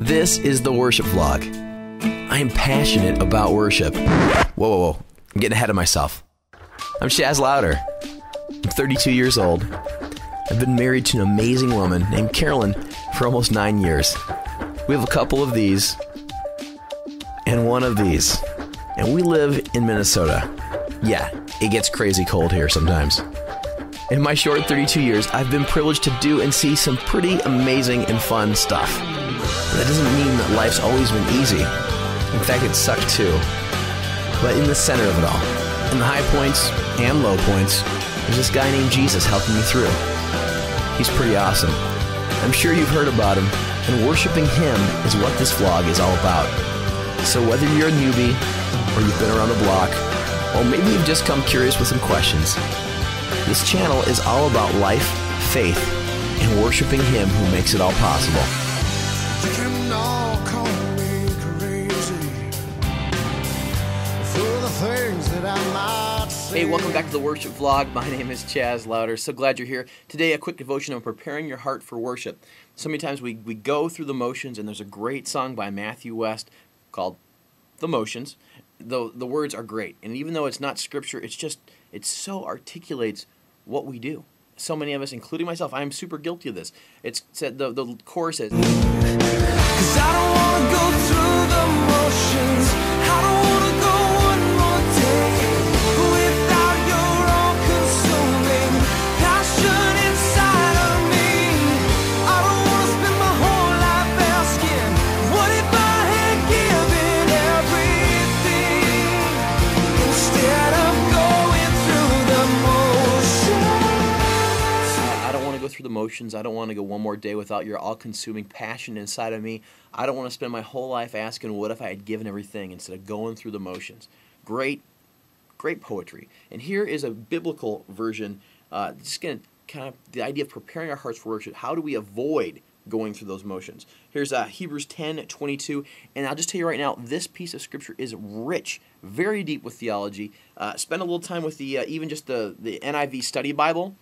This is the worship vlog. I am passionate about worship. Whoa. I'm getting ahead of myself. I'm Chaz Lowder. I'm 32 years old. I've been married to an amazing woman named Carolyn for almost 9 years. We have a couple of these and one of these. And we live in Minnesota. Yeah, it gets crazy cold here sometimes. In my short 32 years, I've been privileged to do and see some pretty amazing and fun stuff. But that doesn't mean that life's always been easy. In fact, it sucked too. But in the center of it all, in the high points and low points, there's this guy named Jesus helping me through. He's pretty awesome. I'm sure you've heard about him, and worshiping him is what this vlog is all about. So whether you're a newbie, or you've been around the block, or maybe you've just come curious with some questions, this channel is all about life, faith, and worshiping him who makes it all possible. You can all call me crazy for the things that I might say. Hey, welcome back to the worship vlog. My name is Chaz Lowder. So glad you're here. Today, a quick devotion on preparing your heart for worship. So many times we go through the motions, and there's a great song by Matthew West called The Motions. The words are great, and even though it's not scripture, it so articulates what we do. So many of us, including myself, I am super guilty of this. It's said the chorus says, 'Cause I don't wanna go through the motions. I don't wanna go one more day without your all-consuming passion inside of me. I don't wanna spend my whole life asking, what if I had given everything instead of going through the motions? I don't want to go through the motions. I don't want to go one more day without your all-consuming passion inside of me. I don't want to spend my whole life asking, what if I had given everything instead of going through the motions. Great poetry. And here is a biblical version, just going to kind of the idea of preparing our hearts for worship. How do we avoid going through those motions? Here's Hebrews 10:22, and I'll just tell you right now, this piece of scripture is rich, very deep with theology. Spend a little time with the even just the NIV study Bible.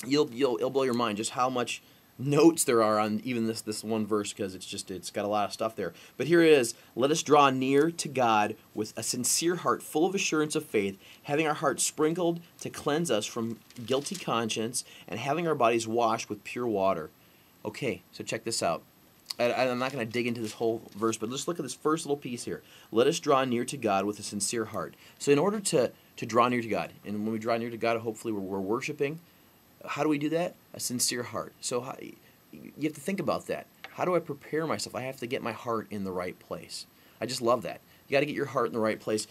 It'll blow your mind just how much notes there are on even this one verse, because it's got a lot of stuff there. But here it is: let us draw near to God with a sincere heart, full of assurance of faith, having our hearts sprinkled to cleanse us from guilty conscience, and having our bodies washed with pure water. Okay, so check this out. I'm not going to dig into this whole verse, but let's look at this first little piece here. Let us draw near to God with a sincere heart. So in order to draw near to God, and when we draw near to God, hopefully we're worshiping. How do we do that? A sincere heart. So you have to think about that. How do I prepare myself? I have to get my heart in the right place. I just love that. You got to get your heart in the right place.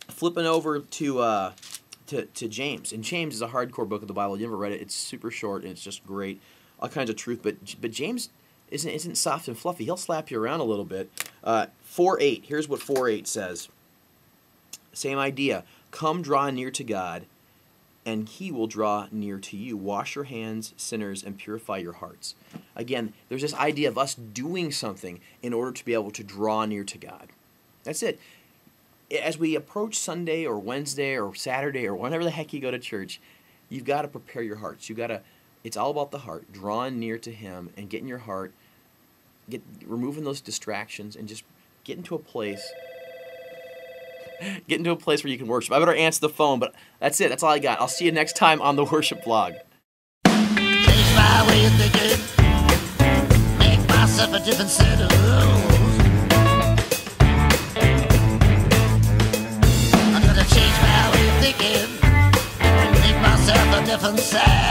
Flipping over to James, and James is a hardcore book of the Bible. You ever read it? It's super short and it's just great, all kinds of truth. But James isn't soft and fluffy. He'll slap you around a little bit. 4:8. Here's what 4:8 says. Same idea. Come draw near to God, and he will draw near to you. Wash your hands, sinners, and purify your hearts. Again, there's this idea of us doing something in order to be able to draw near to God. That's it. As we approach Sunday or Wednesday or Saturday or whenever the heck you go to church, you've got to prepare your hearts. It's all about the heart, drawing near to him and getting your heart, removing those distractions, and just get into a place where you can worship. I better answer the phone, but that's it. That's all I got. I'll see you next time on the worship vlog. Change my way of thinking, make myself a different set of rules. I'm gonna change my way of thinking, make myself a different set